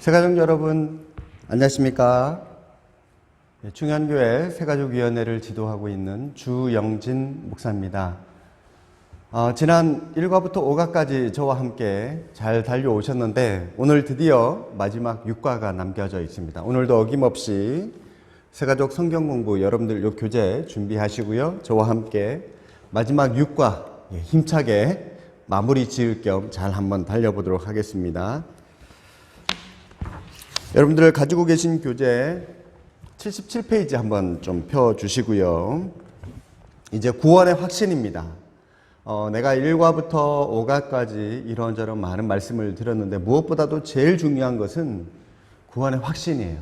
새가족 여러분 안녕하십니까? 충현교회 새가족위원회를 지도하고 있는 주영진 목사입니다. 지난 1과부터 5과까지 저와 함께 잘 달려오셨는데 오늘 드디어 마지막 6과가 남겨져 있습니다. 오늘도 어김없이 새가족 성경 공부 여러분들 요 교재 준비하시고요. 저와 함께 마지막 6과 힘차게 마무리 지을 겸 잘 한번 달려보도록 하겠습니다. 여러분들 가지고 계신 교재 77페이지 한번 좀 펴주시고요. 이제 구원의 확신입니다. 내가 1과부터 5과까지 이런저런 많은 말씀을 드렸는데 무엇보다도 제일 중요한 것은 구원의 확신이에요.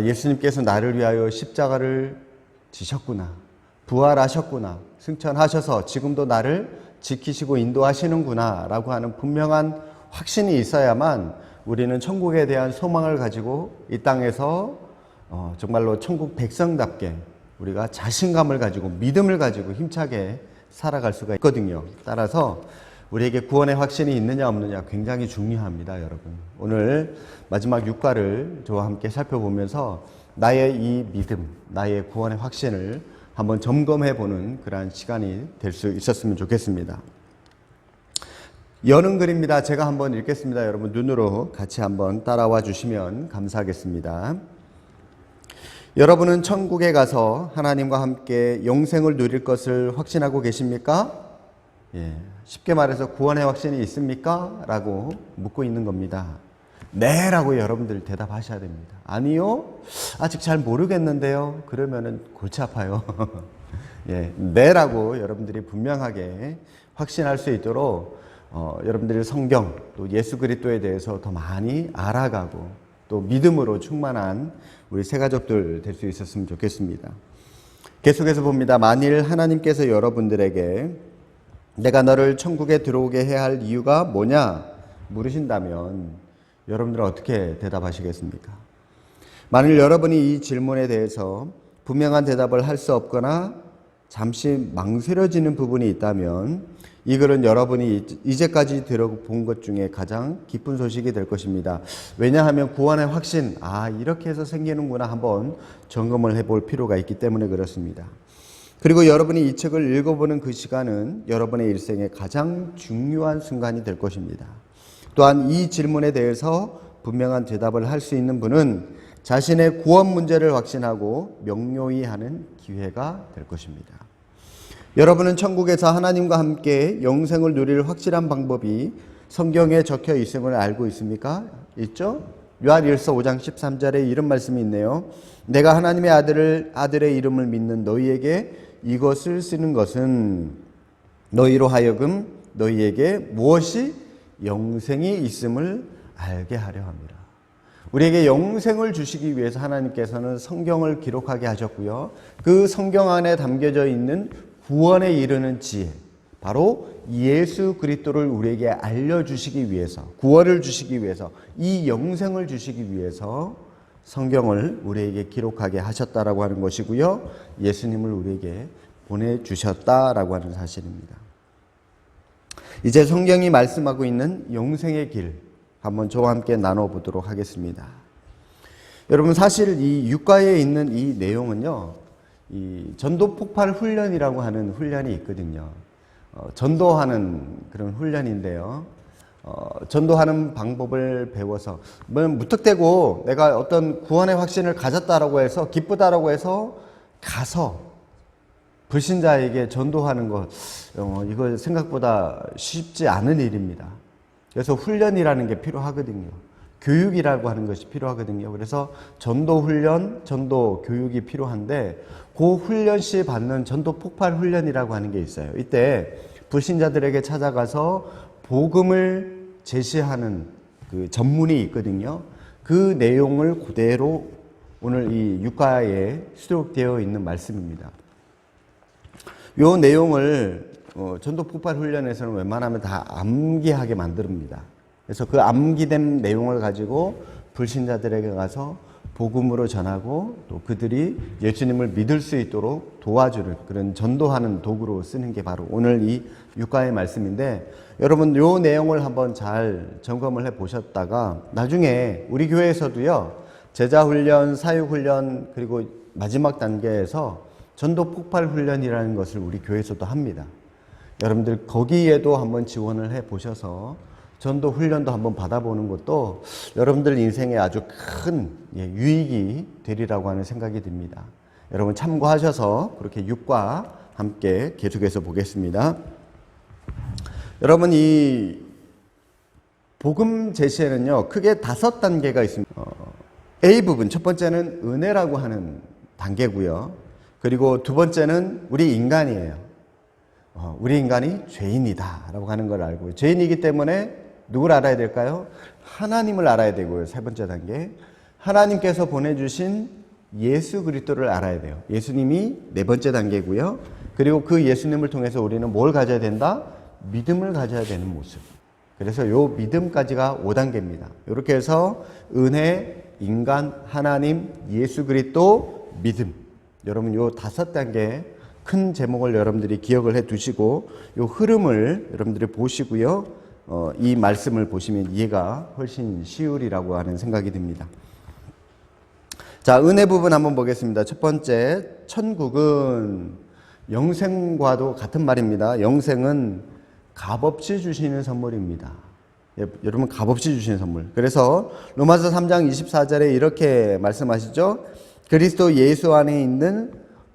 예수님께서 나를 위하여 십자가를 지셨구나. 부활하셨구나. 승천하셔서 지금도 나를 지키시고 인도하시는구나 라고 하는 분명한 확신이 있어야만 우리는 천국에 대한 소망을 가지고 이 땅에서 정말로 천국 백성답게 우리가 자신감을 가지고 믿음을 가지고 힘차게 살아갈 수가 있거든요. 따라서 우리에게 구원의 확신이 있느냐 없느냐 굉장히 중요합니다, 여러분. 오늘 마지막 6과를 저와 함께 살펴보면서 나의 이 믿음, 나의 구원의 확신을 한번 점검해보는 그러한 시간이 될 수 있었으면 좋겠습니다. 여는 글입니다. 제가 한번 읽겠습니다. 여러분 눈으로 같이 한번 따라와 주시면 감사하겠습니다. 여러분은 천국에 가서 하나님과 함께 영생을 누릴 것을 확신하고 계십니까? 쉽게 말해서 구원의 확신이 있습니까? 라고 묻고 있는 겁니다. 네 라고 여러분들 대답하셔야 됩니다. 아니요? 아직 잘 모르겠는데요? 그러면은 골치 아파요. 네 라고 여러분들이 분명하게 확신할 수 있도록 여러분들이 성경 또 예수 그리스도에 대해서 더 많이 알아가고 또 믿음으로 충만한 우리 새가족들 될 수 있었으면 좋겠습니다. 계속해서 봅니다. 만일 하나님께서 여러분들에게 내가 너를 천국에 들어오게 해야 할 이유가 뭐냐 물으신다면 여러분들은 어떻게 대답하시겠습니까? 만일 여러분이 이 질문에 대해서 분명한 대답을 할 수 없거나 잠시 망설여지는 부분이 있다면 이 글은 여러분이 이제까지 들어본 것 중에 가장 기쁜 소식이 될 것입니다. 왜냐하면 구원의 확신, 이렇게 해서 생기는구나 한번 점검을 해볼 필요가 있기 때문에 그렇습니다. 그리고 여러분이 이 책을 읽어보는 그 시간은 여러분의 일생의 가장 중요한 순간이 될 것입니다. 또한 이 질문에 대해서 분명한 대답을 할 수 있는 분은 자신의 구원 문제를 확신하고 명료히 하는 기회가 될 것입니다. 여러분은 천국에서 하나님과 함께 영생을 누릴 확실한 방법이 성경에 적혀 있음을 알고 있습니까? 있죠? 요한일서 5장 13절에 이런 말씀이 있네요. 내가 하나님의 아들의 이름을 믿는 너희에게 이것을 쓰는 것은 너희로 하여금 너희에게 무엇이 영생이 있음을 알게 하려 합니다. 우리에게 영생을 주시기 위해서 하나님께서는 성경을 기록하게 하셨고요. 그 성경 안에 담겨져 있는 구원에 이르는 지혜, 바로 예수 그리스도를 우리에게 알려주시기 위해서, 구원을 주시기 위해서, 이 영생을 주시기 위해서 성경을 우리에게 기록하게 하셨다라고 하는 것이고요. 예수님을 우리에게 보내주셨다라고 하는 사실입니다. 이제 성경이 말씀하고 있는 영생의 길, 한번 저와 함께 나눠보도록 하겠습니다. 여러분 사실 이 6과에 있는 이 내용은요. 이 전도 폭발 훈련이라고 하는 훈련이 있거든요. 전도하는 그런 훈련인데요. 전도하는 방법을 배워서 무턱대고 내가 어떤 구원의 확신을 가졌다라고 해서 기쁘다라고 해서 가서 불신자에게 전도하는 것 이거 생각보다 쉽지 않은 일입니다. 그래서 훈련이라는 게 필요하거든요. 교육이라고 하는 것이 필요하거든요. 그래서 전도 훈련, 전도 교육이 필요한데 그 훈련 시 받는 전도 폭발 훈련이라고 하는 게 있어요. 이때 불신자들에게 찾아가서 복음을 제시하는 그 전문이 있거든요. 그 내용을 그대로 오늘 이 6과에 수록되어 있는 말씀입니다. 이 내용을 전도 폭발 훈련에서는 웬만하면 다 암기하게 만듭니다. 그래서 그 암기된 내용을 가지고 불신자들에게 가서 복음으로 전하고 또 그들이 예수님을 믿을 수 있도록 도와주는 그런 전도하는 도구로 쓰는 게 바로 오늘 이 육가의 말씀인데, 여러분 요 내용을 한번 잘 점검을 해 보셨다가 나중에 우리 교회에서도요, 제자훈련, 사육훈련, 그리고 마지막 단계에서 전도 폭발 훈련이라는 것을 우리 교회에서도 합니다. 여러분들 거기에도 한번 지원을 해 보셔서 전도 훈련도 한번 받아보는 것도 여러분들 인생에 아주 큰 유익이 되리라고 하는 생각이 듭니다. 여러분 참고하셔서 그렇게 육과 함께 계속해서 보겠습니다. 여러분 이 복음 제시에는요, 크게 5단계가 있습니다. A 부분, 첫 번째는 은혜라고 하는 단계고요. 그리고 두 번째는 우리 인간이에요. 우리 인간이 죄인이다 라고 하는 걸 알고, 죄인이기 때문에 누굴 알아야 될까요? 하나님을 알아야 되고요. 세 번째 단계, 하나님께서 보내주신 예수 그리스도를 알아야 돼요. 예수님이 네 번째 단계고요. 그리고 그 예수님을 통해서 우리는 뭘 가져야 된다? 믿음을 가져야 되는 모습. 그래서 요 믿음까지가 5단계입니다. 이렇게 해서 은혜, 인간, 하나님, 예수 그리스도, 믿음. 여러분 요 5단계 큰 제목을 여러분들이 기억을 해 두시고 요 흐름을 여러분들이 보시고요. 이 말씀을 보시면 이해가 훨씬 쉬우리라고 하는 생각이 듭니다. 자, 은혜 부분 한번 보겠습니다. 첫 번째, 천국은 영생과도 같은 말입니다. 영생은 값없이 주시는 선물입니다. 여러분 값없이 주시는 선물. 그래서 로마서 3장 24절에 이렇게 말씀하시죠. 그리스도 예수 안에 있는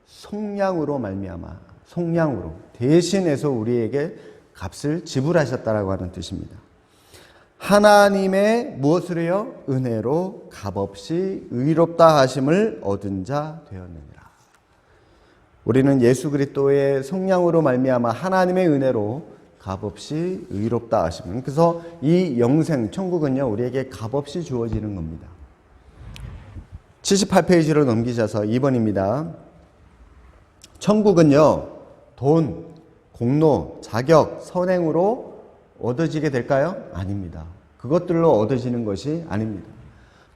속량으로 말미암아, 속량으로 대신해서 우리에게 값을 지불하셨다라고 하는 뜻입니다. 하나님의 무엇으로요? 은혜로 값없이 의롭다 하심을 얻은 자 되었느니라. 우리는 예수 그리스도의 속량으로 말미암아 하나님의 은혜로 값없이 의롭다 하심을. 그래서 이 영생, 천국은요, 우리에게 값없이 주어지는 겁니다. 78페이지로 넘기셔서 2번입니다. 천국은요, 돈, 공로, 자격, 선행으로 얻어지게 될까요? 아닙니다. 그것들로 얻어지는 것이 아닙니다.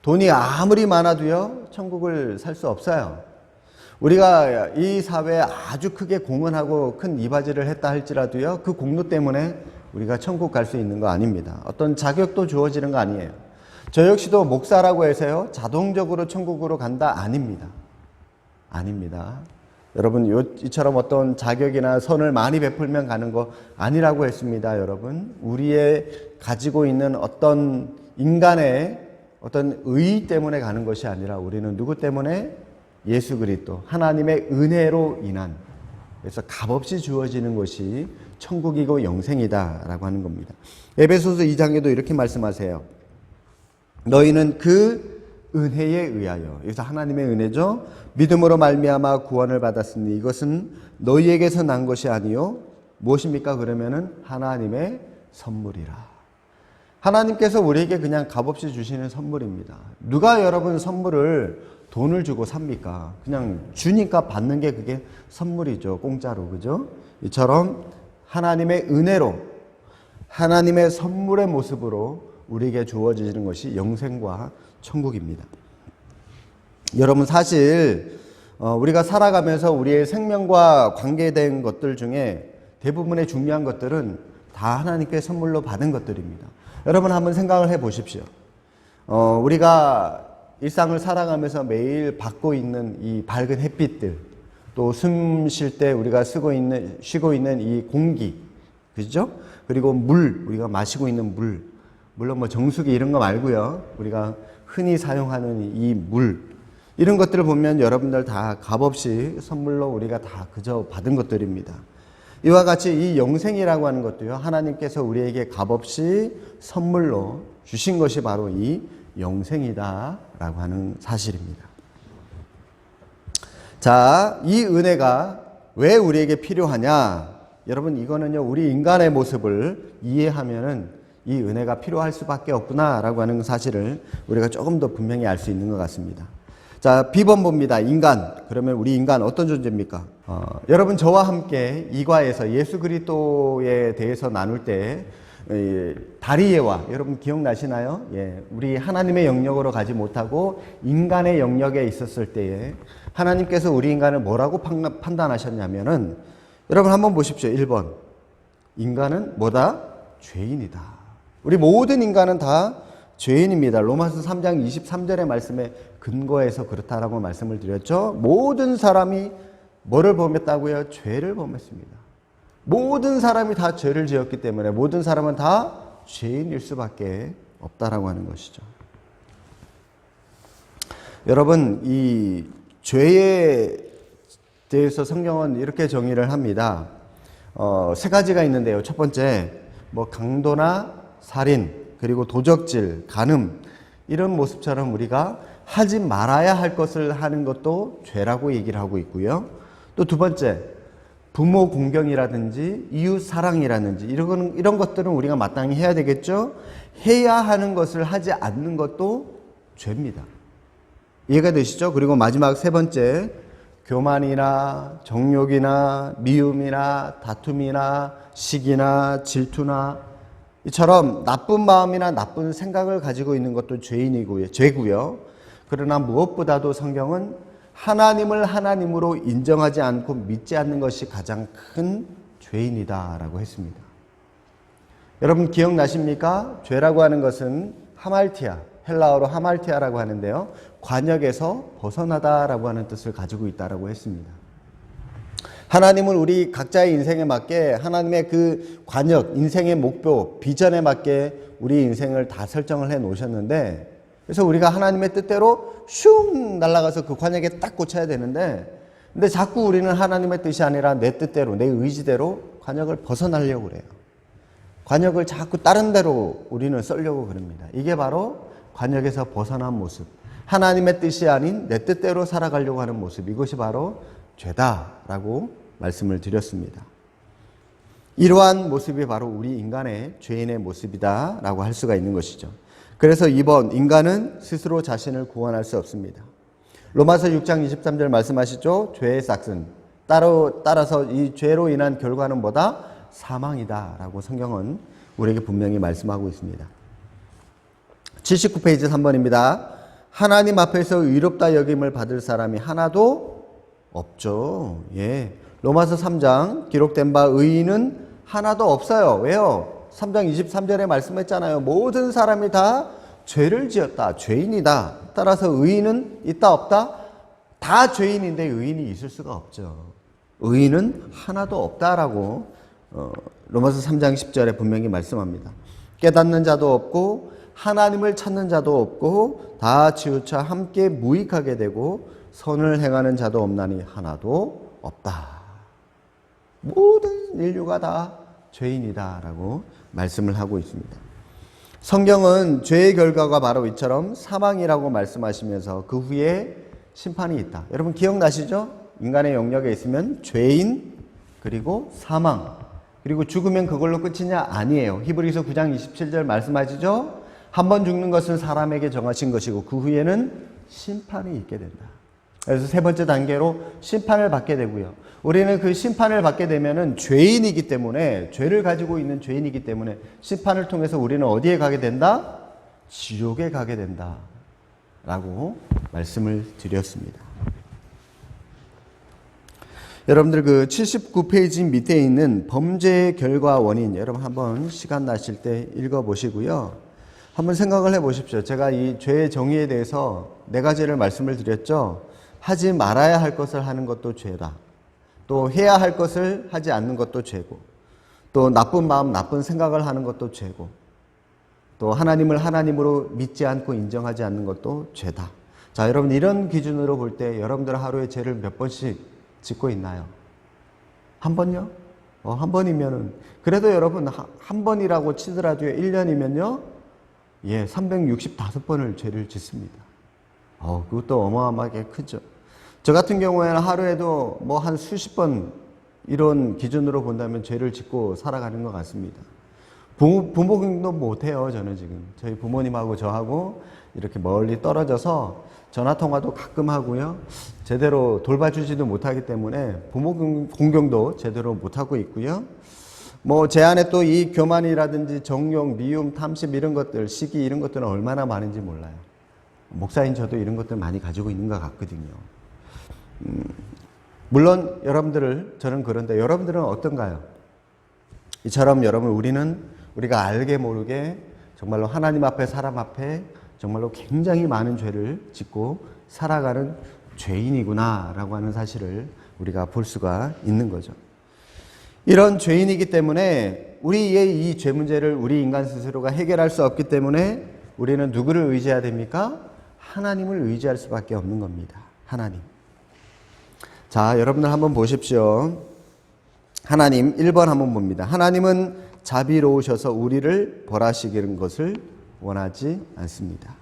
돈이 아무리 많아도요, 천국을 살 수 없어요. 우리가 이 사회에 아주 크게 공헌하고 큰 이바지를 했다 할지라도요, 그 공로 때문에 우리가 천국 갈 수 있는 거 아닙니다. 어떤 자격도 주어지는 거 아니에요. 저 역시도 목사라고 해서요, 자동적으로 천국으로 간다? 아닙니다. 아닙니다. 여러분, 이처럼 어떤 자격이나 선을 많이 베풀면 가는 거 아니라고 했습니다, 여러분. 우리의 가지고 있는 어떤 인간의 어떤 의 때문에 가는 것이 아니라 우리는 누구 때문에? 예수 그리스도, 하나님의 은혜로 인한, 그래서 값없이 주어지는 것이 천국이고 영생이다라고 하는 겁니다. 에베소서 2장에도 이렇게 말씀하세요. 너희는 그 은혜에 의하여, 여기서 하나님의 은혜죠. 믿음으로 말미암아 구원을 받았으니 이것은 너희에게서 난 것이 아니요 무엇입니까? 그러면은 하나님의 선물이라. 하나님께서 우리에게 그냥 값없이 주시는 선물입니다. 누가 여러분 선물을 돈을 주고 삽니까? 그냥 주니까 받는 게 그게 선물이죠. 공짜로. 그죠? 이처럼 하나님의 은혜로, 하나님의 선물의 모습으로 우리에게 주어지는 것이 영생과 천국입니다. 여러분 사실 우리가 살아가면서 우리의 생명과 관계된 것들 중에 대부분의 중요한 것들은 다 하나님께 선물로 받은 것들입니다. 여러분 한번 생각을 해 보십시오. 우리가 일상을 살아가면서 매일 받고 있는 이 밝은 햇빛들, 또 숨 쉴 때 우리가 쉬고 있는 이 공기, 그죠? 그리고 물, 우리가 마시고 있는 물, 물론 뭐 정수기 이런 거 말고요. 우리가 흔히 사용하는 이 물, 이런 것들을 보면 여러분들 다 값없이 선물로 우리가 다 그저 받은 것들입니다. 이와 같이 이 영생이라고 하는 것도요, 하나님께서 우리에게 값없이 선물로 주신 것이 바로 이 영생이다라고 하는 사실입니다. 자, 이 은혜가 왜 우리에게 필요하냐? 여러분 이거는요, 우리 인간의 모습을 이해하면은 이 은혜가 필요할 수밖에 없구나라고 하는 사실을 우리가 조금 더 분명히 알 수 있는 것 같습니다. 자, B번 봅니다. 인간. 그러면 우리 인간 어떤 존재입니까? 여러분 저와 함께 이과에서 예수 그리스도에 대해서 나눌 때 다리에와 여러분 기억나시나요? 예, 우리 하나님의 영역으로 가지 못하고 인간의 영역에 있었을 때에 하나님께서 우리 인간을 뭐라고 판단하셨냐면은 여러분 한번 보십시오. 1번. 인간은 뭐다? 죄인이다. 우리 모든 인간은 다 죄인입니다. 로마서 3장 23절의 말씀에 근거해서 그렇다라고 말씀을 드렸죠. 모든 사람이 뭐를 범했다고요? 죄를 범했습니다. 모든 사람이 다 죄를 지었기 때문에 모든 사람은 다 죄인일 수밖에 없다라고 하는 것이죠. 여러분, 이 죄에 대해서 성경은 이렇게 정의를 합니다. 세 가지가 있는데요. 첫 번째, 강도나 살인, 그리고 도적질, 간음 이런 모습처럼 우리가 하지 말아야 할 것을 하는 것도 죄라고 얘기를 하고 있고요. 또 두 번째, 부모 공경이라든지 이웃 사랑이라든지 이런 것들은 우리가 마땅히 해야 되겠죠. 해야 하는 것을 하지 않는 것도 죄입니다. 이해가 되시죠? 그리고 마지막 세 번째, 교만이나 정욕이나 미움이나 다툼이나 시기나 질투나 이처럼 나쁜 마음이나 나쁜 생각을 가지고 있는 것도 죄고요. 그러나 무엇보다도 성경은 하나님을 하나님으로 인정하지 않고 믿지 않는 것이 가장 큰 죄인이다라고 했습니다. 여러분 기억나십니까? 죄라고 하는 것은 하말티아, 헬라어로 하말티아라고 하는데요. 관역에서 벗어나다라고 하는 뜻을 가지고 있다라고 했습니다. 하나님은 우리 각자의 인생에 맞게 하나님의 그 관역, 인생의 목표, 비전에 맞게 우리 인생을 다 설정을 해 놓으셨는데 그래서 우리가 하나님의 뜻대로 슝 날아가서 그 관역에 딱 꽂혀야 되는데 근데 자꾸 우리는 하나님의 뜻이 아니라 내 뜻대로, 내 의지대로 관역을 벗어나려고 그래요. 관역을 자꾸 다른 데로 우리는 썰려고 그럽니다. 이게 바로 관역에서 벗어난 모습. 하나님의 뜻이 아닌 내 뜻대로 살아가려고 하는 모습. 이것이 바로 죄다라고 말씀을 드렸습니다. 이러한 모습이 바로 우리 인간의 죄인의 모습이다라고 할 수가 있는 것이죠. 그래서 2번, 인간은 스스로 자신을 구원할 수 없습니다. 로마서 6장 23절 말씀하시죠. 죄의 삭은 따라서 이 죄로 인한 결과는 뭐다? 사망이다라고 성경은 우리에게 분명히 말씀하고 있습니다. 79페이지 3번입니다. 하나님 앞에서 의롭다 여김을 받을 사람이 하나도 없죠. 예. 로마서 3장 기록된 바 의인은 하나도 없어요. 왜요? 3장 23절에 말씀했잖아요. 모든 사람이 다 죄를 지었다. 죄인이다. 따라서 의인은 있다 없다? 다 죄인인데 의인이 있을 수가 없죠. 의인은 하나도 없다라고 로마서 3장 10절에 분명히 말씀합니다. 깨닫는 자도 없고 하나님을 찾는 자도 없고 다 치우쳐 함께 무익하게 되고 선을 행하는 자도 없나니 하나도 없다. 모든 인류가 다 죄인이다라고 말씀을 하고 있습니다. 성경은 죄의 결과가 바로 이처럼 사망이라고 말씀하시면서 그 후에 심판이 있다. 여러분 기억나시죠? 인간의 영역에 있으면 죄인 그리고 사망 그리고 죽으면 그걸로 끝이냐? 아니에요. 히브리서 9장 27절 말씀하시죠? 한 번 죽는 것은 사람에게 정하신 것이고 그 후에는 심판이 있게 된다. 그래서 세 번째 단계로 심판을 받게 되고요. 우리는 그 심판을 받게 되면은 죄인이기 때문에 죄를 가지고 있는 죄인이기 때문에 심판을 통해서 우리는 어디에 가게 된다? 지옥에 가게 된다. 라고 말씀을 드렸습니다. 여러분들 그 79페이지 밑에 있는 범죄의 결과 원인 여러분 한번 시간 나실 때 읽어보시고요. 한번 생각을 해보십시오. 제가 이 죄의 정의에 대해서 네 가지를 말씀을 드렸죠. 하지 말아야 할 것을 하는 것도 죄다. 또 해야 할 것을 하지 않는 것도 죄고 또 나쁜 마음, 나쁜 생각을 하는 것도 죄고 또 하나님을 하나님으로 믿지 않고 인정하지 않는 것도 죄다. 자, 여러분 이런 기준으로 볼 때 여러분들 하루에 죄를 몇 번씩 짓고 있나요? 한 번요? 한 번이면은 그래도 여러분 한 번이라고 치더라도요 1년이면요 365번을 죄를 짓습니다. 그것도 어마어마하게 크죠. 저 같은 경우에는 하루에도 뭐 한 수십 번 이런 기준으로 본다면 죄를 짓고 살아가는 것 같습니다. 부모님도 못해요. 저는 지금 저희 부모님하고 저하고 이렇게 멀리 떨어져서 전화통화도 가끔 하고요. 제대로 돌봐주지도 못하기 때문에 부모 공경도 제대로 못하고 있고요. 뭐 제 안에 또 이 교만이라든지 정욕, 미움, 탐심 이런 것들, 시기 이런 것들은 얼마나 많은지 몰라요. 목사인 저도 이런 것들 많이 가지고 있는 것 같거든요. 물론 저는 그런데 여러분들은 어떤가요? 이처럼 여러분 우리가 알게 모르게 정말로 하나님 앞에 사람 앞에 정말로 굉장히 많은 죄를 짓고 살아가는 죄인이구나 라고 하는 사실을 우리가 볼 수가 있는 거죠. 이런 죄인이기 때문에 우리의 이 죄 문제를 우리 인간 스스로가 해결할 수 없기 때문에 우리는 누구를 의지해야 됩니까? 하나님을 의지할 수밖에 없는 겁니다. 하나님. 자, 여러분들 한번 보십시오. 하나님 1번 한번 봅니다. 하나님은 자비로우셔서 우리를 벌하시기는 것을 원하지 않습니다.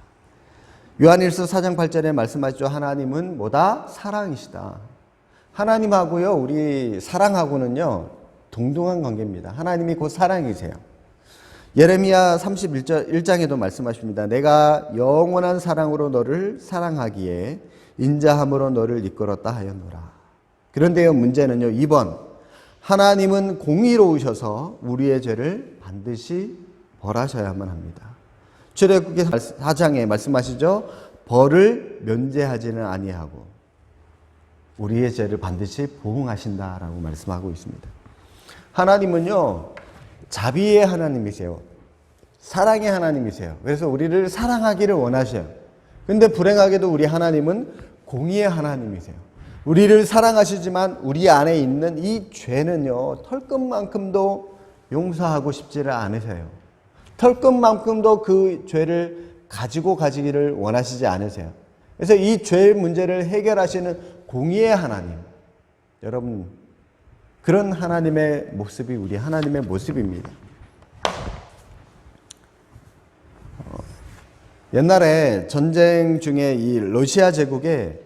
요한일서 4장 8절에 말씀하시죠. 하나님은 뭐다? 사랑이시다. 하나님하고요, 우리 사랑하고는요, 동등한 관계입니다. 하나님이 곧 사랑이세요. 예레미야 31장에도 말씀하십니다. 내가 영원한 사랑으로 너를 사랑하기에 인자함으로 너를 이끌었다 하였노라. 그런데요, 문제는요, 2번. 하나님은 공의로우셔서 우리의 죄를 반드시 벌하셔야만 합니다. 출애굽기 4장에 말씀하시죠. 벌을 면제하지는 아니하고 우리의 죄를 반드시 보응하신다라고 말씀하고 있습니다. 하나님은요, 자비의 하나님이세요. 사랑의 하나님이세요. 그래서 우리를 사랑하기를 원하셔요. 근데 불행하게도 우리 하나님은 공의의 하나님이세요. 우리를 사랑하시지만 우리 안에 있는 이 죄는요, 털끝만큼도 용서하고 싶지를 않으세요. 털끝만큼도 그 죄를 가지기를 원하시지 않으세요. 그래서 이 죄 문제를 해결하시는 공의의 하나님, 여러분, 그런 하나님의 모습이 우리 하나님의 모습입니다. 옛날에 전쟁 중에 이 러시아 제국에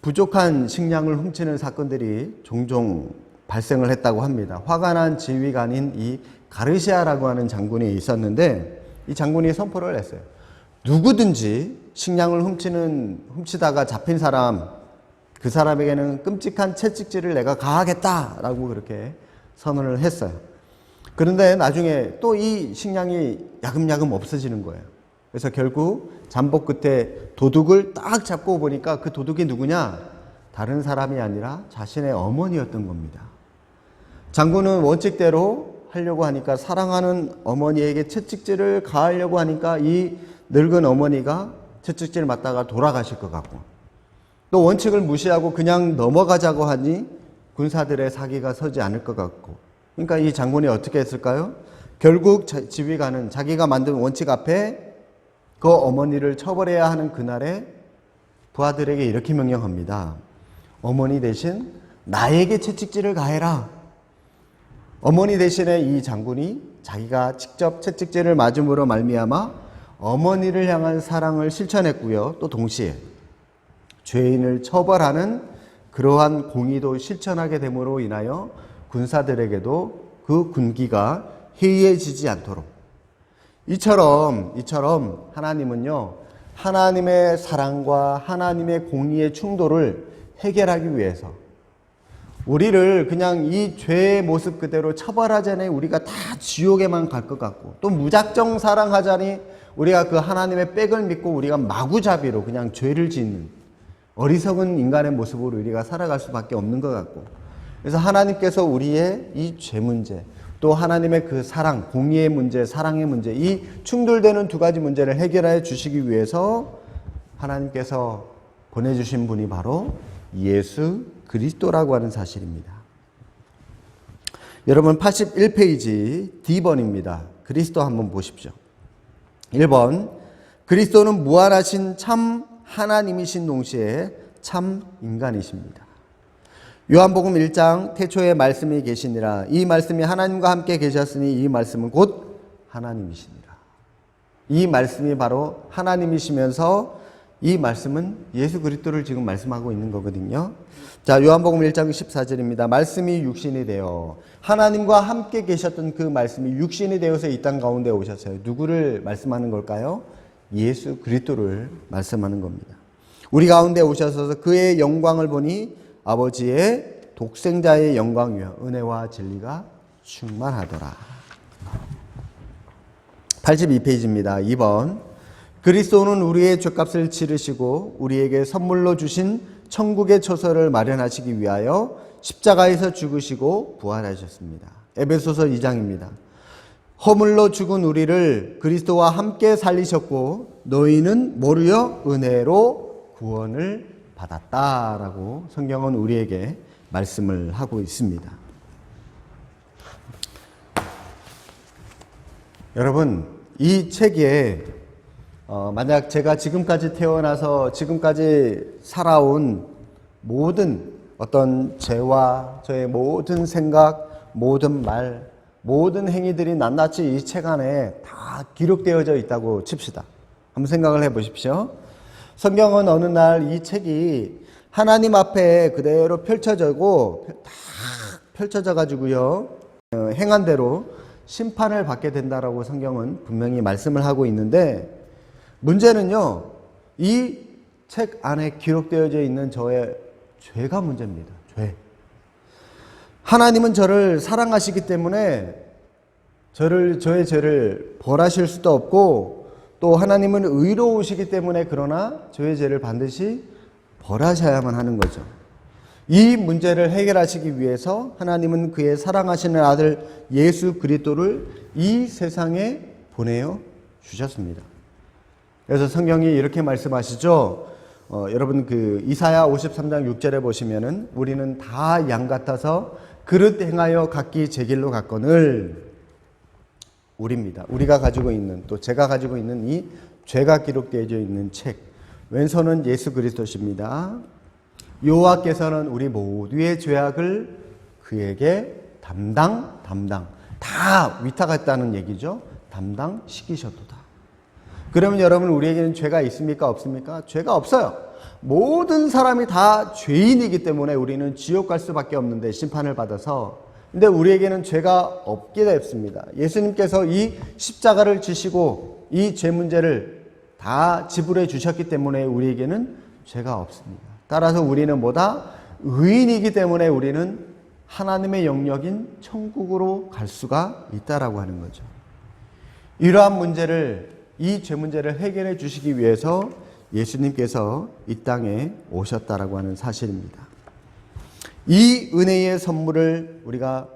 부족한 식량을 훔치는 사건들이 종종 발생을 했다고 합니다. 화가 난 지휘관인 이 가르시아라고 하는 장군이 있었는데 이 장군이 선포를 했어요. 누구든지 식량을 훔치다가 잡힌 사람, 그 사람에게는 끔찍한 채찍질을 내가 가하겠다라고 그렇게 선언을 했어요. 그런데 나중에 또 이 식량이 야금야금 없어지는 거예요. 그래서 결국 잠복 끝에 도둑을 딱 잡고 보니까 그 도둑이 누구냐? 다른 사람이 아니라 자신의 어머니였던 겁니다. 장군은 원칙대로 하려고 하니까 사랑하는 어머니에게 채찍질을 가하려고 하니까 이 늙은 어머니가 채찍질을 맞다가 돌아가실 것 같고 또 원칙을 무시하고 그냥 넘어가자고 하니 군사들의 사기가 서지 않을 것 같고 그러니까 이 장군이 어떻게 했을까요? 결국 지휘관은 자기가 만든 원칙 앞에 그 어머니를 처벌해야 하는 그날에 부하들에게 이렇게 명령합니다. 어머니 대신 나에게 채찍질을 가해라. 어머니 대신에 이 장군이 자기가 직접 채찍질을 맞음으로 말미암아 어머니를 향한 사랑을 실천했고요. 또 동시에 죄인을 처벌하는 그러한 공의도 실천하게 됨으로 인하여 군사들에게도 그 군기가 해이해지지 않도록 이처럼 하나님은요, 하나님의 사랑과 하나님의 공의의 충돌을 해결하기 위해서 우리를 그냥 이 죄의 모습 그대로 처벌하자니 우리가 다 지옥에만 갈 것 같고 또 무작정 사랑하자니 우리가 그 하나님의 백을 믿고 우리가 마구잡이로 그냥 죄를 짓는 어리석은 인간의 모습으로 우리가 살아갈 수밖에 없는 것 같고 그래서 하나님께서 우리의 이 죄 문제 또 하나님의 그 사랑, 공의의 문제, 사랑의 문제 이 충돌되는 두 가지 문제를 해결해 주시기 위해서 하나님께서 보내주신 분이 바로 예수 그리스도라고 하는 사실입니다. 여러분 81페이지 D번입니다. 그리스도 한번 보십시오. 1번 그리스도는 무한하신 참 하나님이신 동시에 참 인간이십니다. 요한복음 1장 태초에 말씀이 계시니라 이 말씀이 하나님과 함께 계셨으니 이 말씀은 곧 하나님이시니라. 이 말씀이 바로 하나님이시면서 이 말씀은 예수 그리스도를 지금 말씀하고 있는 거거든요. 자, 요한복음 1장 14절입니다. 말씀이 육신이 되어 하나님과 함께 계셨던 그 말씀이 육신이 되어서 이 땅 가운데 오셨어요. 누구를 말씀하는 걸까요? 예수 그리스도를 말씀하는 겁니다. 우리 가운데 오셔서 그의 영광을 보니 아버지의 독생자의 영광이요 은혜와 진리가 충만하더라. 82페이지입니다. 2번. 그리스도는 우리의 죄값을 치르시고 우리에게 선물로 주신 천국의 처소를 마련하시기 위하여 십자가에서 죽으시고 부활하셨습니다. 에베소서 2장입니다. 허물로 죽은 우리를 그리스도와 함께 살리셨고 너희는 뭐로요? 은혜로 구원을 받았다라고 성경은 우리에게 말씀을 하고 있습니다. 여러분, 이 책에 만약 제가 지금까지 태어나서 지금까지 살아온 모든 어떤 죄와 저의 모든 생각, 모든 말, 모든 행위들이 낱낱이 이 책 안에 다 기록되어져 있다고 칩시다. 한번 생각을 해보십시오. 성경은 어느 날 이 책이 하나님 앞에 그대로 펼쳐져고 다 펼쳐져 가지고요, 행한 대로 심판을 받게 된다라고 성경은 분명히 말씀을 하고 있는데, 문제는요, 이 책 안에 기록되어져 있는 저의 죄가 문제입니다. 죄. 하나님은 저를 사랑하시기 때문에 저의 죄를 벌하실 수도 없고, 또 하나님은 의로우시기 때문에 그러나 저의 죄를 반드시 벌하셔야만 하는 거죠. 이 문제를 해결하시기 위해서 하나님은 그의 사랑하시는 아들 예수 그리스도를 이 세상에 보내어 주셨습니다. 그래서 성경이 이렇게 말씀하시죠. 여러분 그 이사야 53장 6절에 보시면은 우리는 다 양 같아서 그릇 행하여 각기 제 길로 갔거늘, 우리입니다. 우리가 가지고 있는, 또 제가 가지고 있는 이 죄가 기록되어 있는 책, 왼손은 예수 그리스도십니다. 여호와께서는 우리 모두의 죄악을 그에게 담당 다 위탁했다는 얘기죠. 담당시키셨도다. 그러면 여러분, 우리에게는 죄가 있습니까? 없습니까? 죄가 없어요. 모든 사람이 다 죄인이기 때문에 우리는 지옥 갈 수밖에 없는데, 심판을 받아서. 근데 우리에게는 죄가 없게 됐습니다. 예수님께서 이 십자가를 지시고 이 죄 문제를 다 지불해 주셨기 때문에 우리에게는 죄가 없습니다. 따라서 우리는 뭐다? 의인이기 때문에 우리는 하나님의 영역인 천국으로 갈 수가 있다라고 하는 거죠. 이러한 문제를, 이 죄 문제를 해결해 주시기 위해서 예수님께서 이 땅에 오셨다라고 하는 사실입니다. 이 은혜의 선물을 우리가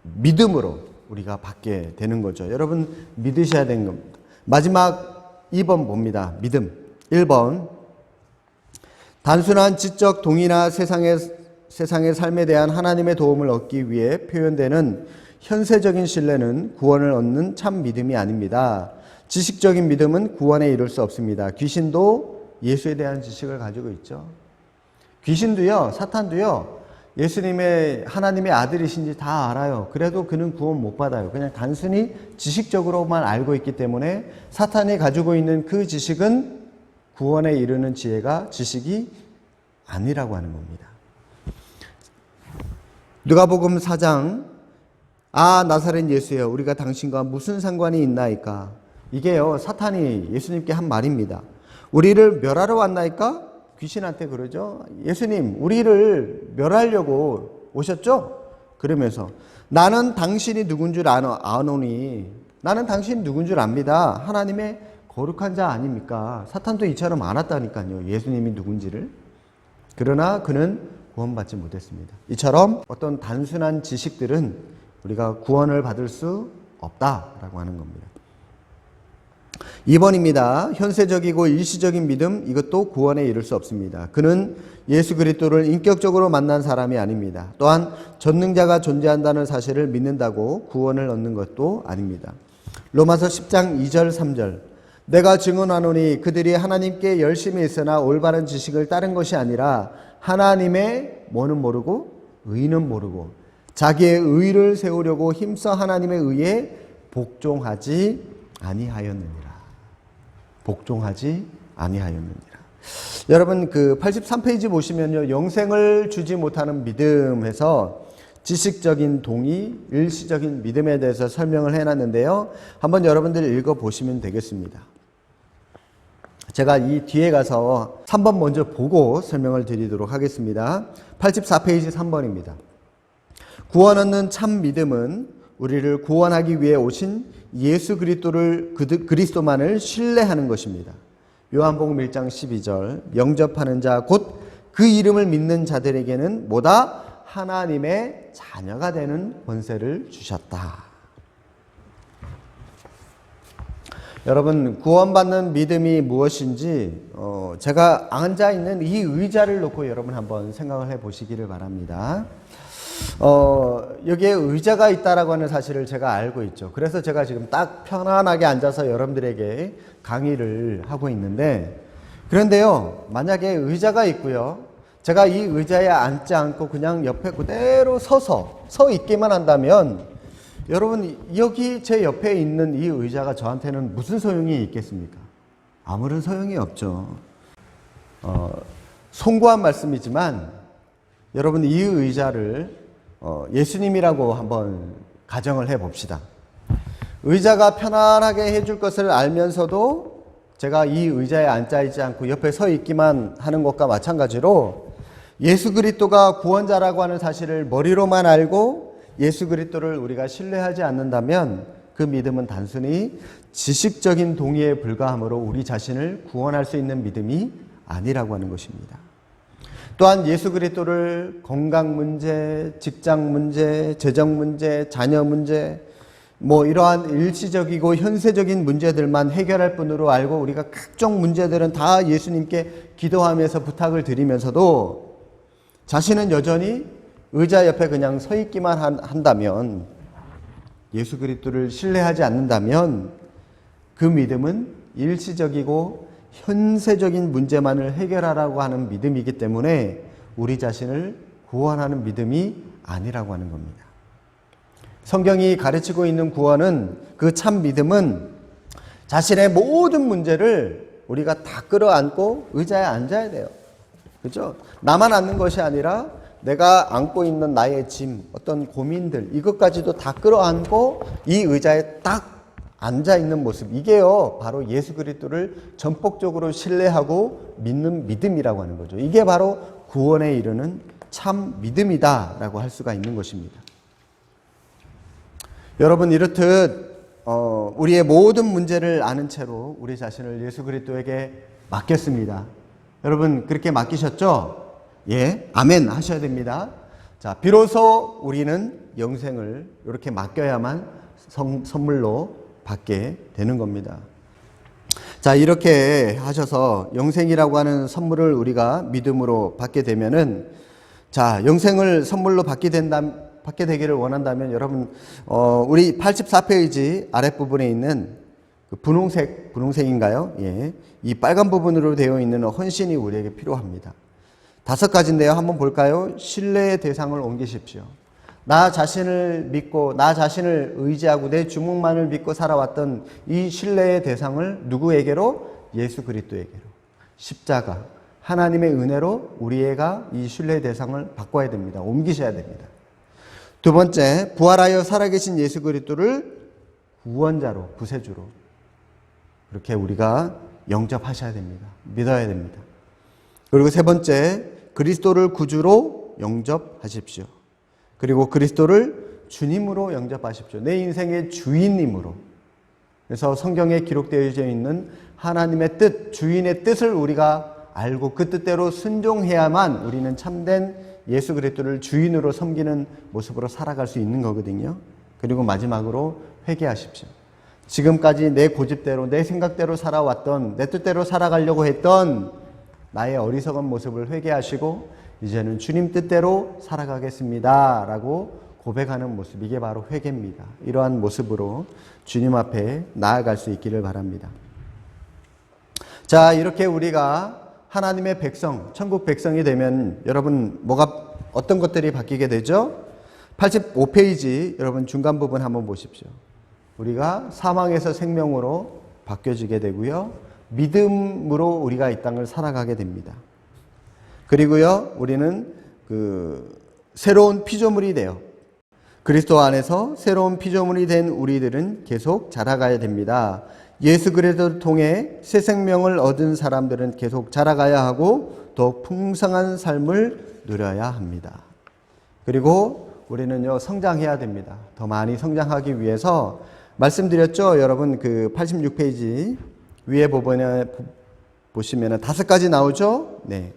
믿음으로 우리가 받게 되는 거죠. 여러분, 믿으셔야 되는 겁니다. 마지막 2번 봅니다. 믿음. 1번. 단순한 지적 동의나 세상의 삶에 대한 하나님의 도움을 얻기 위해 표현되는 현세적인 신뢰는 구원을 얻는 참 믿음이 아닙니다. 지식적인 믿음은 구원에 이룰 수 없습니다. 귀신도 예수에 대한 지식을 가지고 있죠. 귀신도요, 사탄도요, 예수님의 하나님의 아들이신지 다 알아요. 그래도 그는 구원 못 받아요. 그냥 단순히 지식적으로만 알고 있기 때문에 사탄이 가지고 있는 그 지식은 구원에 이르는 지식이 아니라고 하는 겁니다. 누가복음 4장, 나사렛 예수여, 우리가 당신과 무슨 상관이 있나이까? 이게요, 사탄이 예수님께 한 말입니다. 우리를 멸하러 왔나이까? 귀신한테 그러죠. 예수님, 우리를 멸하려고 오셨죠? 그러면서 나는 당신이 누군 줄 아노니, 나는 당신이 누군 줄 압니다. 하나님의 거룩한 자 아닙니까? 사탄도 이처럼 알았다니까요, 예수님이 누군지를. 그러나 그는 구원받지 못했습니다. 이처럼 어떤 단순한 지식들은 우리가 구원을 받을 수 없다라고 하는 겁니다. 2번입니다. 현세적이고 일시적인 믿음, 이것도 구원에 이를 수 없습니다. 그는 예수 그리스도를 인격적으로 만난 사람이 아닙니다. 또한 전능자가 존재한다는 사실을 믿는다고 구원을 얻는 것도 아닙니다. 로마서 10장 2절 3절. 내가 증언하노니 그들이 하나님께 열심히 있으나 올바른 지식을 따른 것이 아니라 하나님의 뭐는 모르고 의는 모르고 자기의 의를 세우려고 힘써 하나님의 의에 복종하지 아니하였느니라. 복종하지 아니하였느니라. 여러분, 그 83페이지 보시면요, 영생을 주지 못하는 믿음에서 지식적인 동의, 일시적인 믿음에 대해서 설명을 해놨는데요. 한번 여러분들 읽어보시면 되겠습니다. 제가 이 뒤에 가서 3번 먼저 보고 설명을 드리도록 하겠습니다. 84페이지 3번입니다. 구원 얻는 참 믿음은 우리를 구원하기 위해 오신 예수 그리스도만을 신뢰하는 것입니다. 요한복음 1장 12절 영접하는 자 곧 그 이름을 믿는 자들에게는 뭐다? 하나님의 자녀가 되는 권세를 주셨다. 여러분, 구원받는 믿음이 무엇인지 제가 앉아있는 이 의자를 놓고 여러분 한번 생각을 해보시기를 바랍니다. 여기에 의자가 있다라고 하는 사실을 제가 알고 있죠. 그래서 제가 지금 딱 편안하게 앉아서 여러분들에게 강의를 하고 있는데, 그런데요, 만약에 의자가 있고요, 제가 이 의자에 앉지 않고 그냥 옆에 그대로 서 있기만 한다면, 여러분, 여기 제 옆에 있는 이 의자가 저한테는 무슨 소용이 있겠습니까? 아무런 소용이 없죠. 송구한 말씀이지만, 여러분, 이 의자를 예수님이라고 한번 가정을 해봅시다. 의자가 편안하게 해줄 것을 알면서도 제가 이 의자에 앉아있지 않고 옆에 서 있기만 하는 것과 마찬가지로 예수 그리스도가 구원자라고 하는 사실을 머리로만 알고 예수 그리스도를 우리가 신뢰하지 않는다면 그 믿음은 단순히 지식적인 동의에 불과하므로 우리 자신을 구원할 수 있는 믿음이 아니라고 하는 것입니다. 또한 예수 그리스도를 건강 문제, 직장 문제, 재정 문제, 자녀 문제, 이러한 일시적이고 현세적인 문제들만 해결할 뿐으로 알고 우리가 각종 문제들은 다 예수님께 기도하면서 부탁을 드리면서도 자신은 여전히 의자 옆에 그냥 서 있기만 한다면, 예수 그리스도를 신뢰하지 않는다면 그 믿음은 일시적이고 현세적인 문제만을 해결하라고 하는 믿음이기 때문에 우리 자신을 구원하는 믿음이 아니라고 하는 겁니다. 성경이 가르치고 있는 구원은, 그 참 믿음은 자신의 모든 문제를 우리가 다 끌어안고 의자에 앉아야 돼요. 그죠? 나만 앉는 것이 아니라 내가 안고 있는 나의 짐, 어떤 고민들, 이것까지도 다 끌어안고 이 의자에 딱 앉아 있는 모습, 이게요 바로 예수 그리스도를 전폭적으로 신뢰하고 믿는 믿음이라고 하는 거죠. 이게 바로 구원에 이르는 참 믿음이다라고 할 수가 있는 것입니다. 여러분, 이렇듯 우리의 모든 문제를 아는 채로 우리 자신을 예수 그리스도에게 맡겼습니다. 여러분, 그렇게 맡기셨죠? 예, 아멘 하셔야 됩니다. 자, 비로소 우리는 영생을 이렇게 맡겨야만 선물로 받게 되는 겁니다. 자, 이렇게 하셔서 영생이라고 하는 선물을 우리가 믿음으로 받게 되면은, 자, 영생을 선물로 받게 되기를 원한다면 여러분, 우리 84페이지 아랫부분에 있는 그 분홍색인가요? 예. 이 빨간 부분으로 되어 있는 헌신이 우리에게 필요합니다. 5가지인데요. 한번 볼까요? 신뢰의 대상을 옮기십시오. 나 자신을 믿고 나 자신을 의지하고 내 주먹만을 믿고 살아왔던 이 신뢰의 대상을 누구에게로? 예수 그리스도에게로. 십자가, 하나님의 은혜로 우리가 이 신뢰의 대상을 바꿔야 됩니다. 옮기셔야 됩니다. 두 번째, 부활하여 살아계신 예수 그리스도를 구원자로, 구세주로 그렇게 우리가 영접하셔야 됩니다. 믿어야 됩니다. 그리고 세 번째, 그리스도를 구주로 영접하십시오. 그리고 그리스도를 주님으로 영접하십시오. 내 인생의 주인님으로. 그래서 성경에 기록되어져 있는 하나님의 뜻, 주인의 뜻을 우리가 알고 그 뜻대로 순종해야만 우리는 참된 예수 그리스도를 주인으로 섬기는 모습으로 살아갈 수 있는 거거든요. 그리고 마지막으로 회개하십시오. 지금까지 내 고집대로, 내 생각대로 살아왔던, 내 뜻대로 살아가려고 했던 나의 어리석은 모습을 회개하시고 이제는 주님 뜻대로 살아가겠습니다 라고 고백하는 모습, 이게 바로 회개입니다. 이러한 모습으로 주님 앞에 나아갈 수 있기를 바랍니다. 자, 이렇게 우리가 하나님의 백성, 천국 백성이 되면 여러분 어떤 것들이 바뀌게 되죠? 85페이지 여러분 중간 부분 한번 보십시오. 우리가 사망에서 생명으로 바뀌어지게 되고요. 믿음으로 우리가 이 땅을 살아가게 됩니다. 그리고요, 우리는 새로운 피조물이 돼요. 그리스도 안에서 새로운 피조물이 된 우리들은 계속 자라가야 됩니다. 예수 그리스도를 통해 새 생명을 얻은 사람들은 계속 자라가야 하고 더 풍성한 삶을 누려야 합니다. 그리고 우리는요, 성장해야 됩니다. 더 많이 성장하기 위해서 말씀드렸죠? 여러분, 그 86페이지 위에 부분에 보시면은 5가지 나오죠? 네.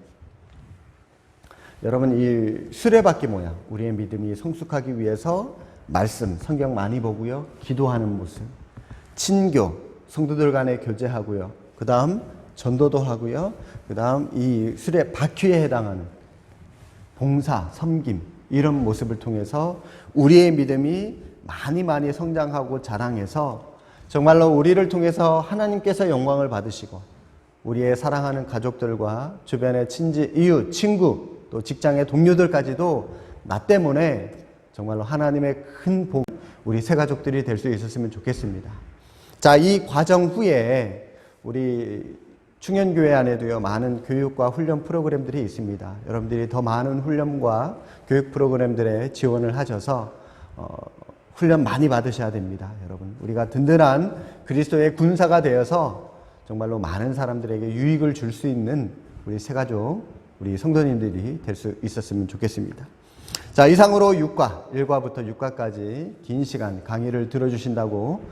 여러분, 이 수레바퀴 모양, 우리의 믿음이 성숙하기 위해서 말씀, 성경 많이 보고요, 기도하는 모습, 친교, 성도들 간에 교제하고요, 그 다음 전도도 하고요, 그 다음 이 수레바퀴에 해당하는 봉사, 섬김, 이런 모습을 통해서 우리의 믿음이 많이 성장하고 자랑해서 정말로 우리를 통해서 하나님께서 영광을 받으시고 우리의 사랑하는 가족들과 주변의 친지, 이웃, 친구, 또 직장의 동료들까지도 나 때문에 정말로 하나님의 큰 복, 우리 새 가족들이 될 수 있었으면 좋겠습니다. 자, 이 과정 후에 우리 충현교회 안에도요, 많은 교육과 훈련 프로그램들이 있습니다. 여러분들이 더 많은 훈련과 교육 프로그램들에 지원을 하셔서 훈련 많이 받으셔야 됩니다. 여러분, 우리가 든든한 그리스도의 군사가 되어서 정말로 많은 사람들에게 유익을 줄 수 있는 우리 새가족, 우리 성도님들이 될 수 있었으면 좋겠습니다. 자, 이상으로 6과, 1과부터 6과까지 긴 시간 강의를 들어주신다고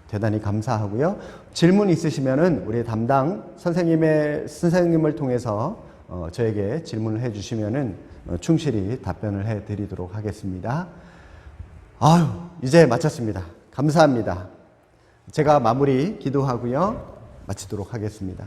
대단히 감사하고요. 질문 있으시면은 우리 담당 선생님을 통해서 저에게 질문을 해주시면은 충실히 답변을 해드리도록 하겠습니다. 아유, 이제 마쳤습니다. 감사합니다. 제가 마무리 기도하고요, 마치도록 하겠습니다.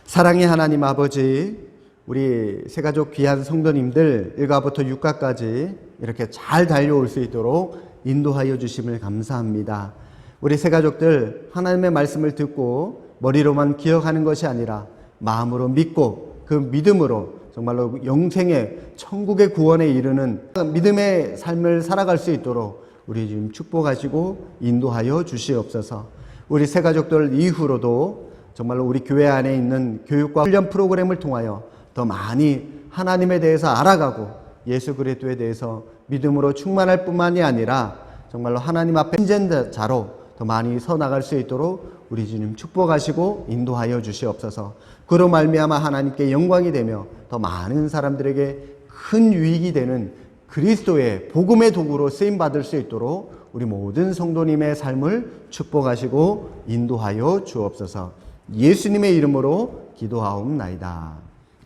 사랑의 하나님 아버지, 우리 새가족 귀한 성도님들 1과부터 6과까지 이렇게 잘 달려올 수 있도록 인도하여 주심을 감사합니다. 우리 새가족들 하나님의 말씀을 듣고 머리로만 기억하는 것이 아니라 마음으로 믿고 그 믿음으로 정말로 영생의 천국의 구원에 이르는 믿음의 삶을 살아갈 수 있도록 우리 지금 축복하시고 인도하여 주시옵소서. 우리 새가족들 이후로도 정말로 우리 교회 안에 있는 교육과 훈련 프로그램을 통하여 더 많이 하나님에 대해서 알아가고 예수 그리스도에 대해서 믿음으로 충만할 뿐만이 아니라 정말로 하나님 앞에 신전자로 더 많이 서 나갈 수 있도록 우리 주님 축복하시고 인도하여 주시옵소서. 그로 말미암아 하나님께 영광이 되며 더 많은 사람들에게 큰 유익이 되는 그리스도의 복음의 도구로 쓰임 받을 수 있도록 우리 모든 성도님의 삶을 축복하시고 인도하여 주옵소서. 예수님의 이름으로 기도하옵나이다.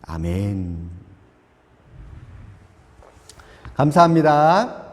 아멘. 감사합니다.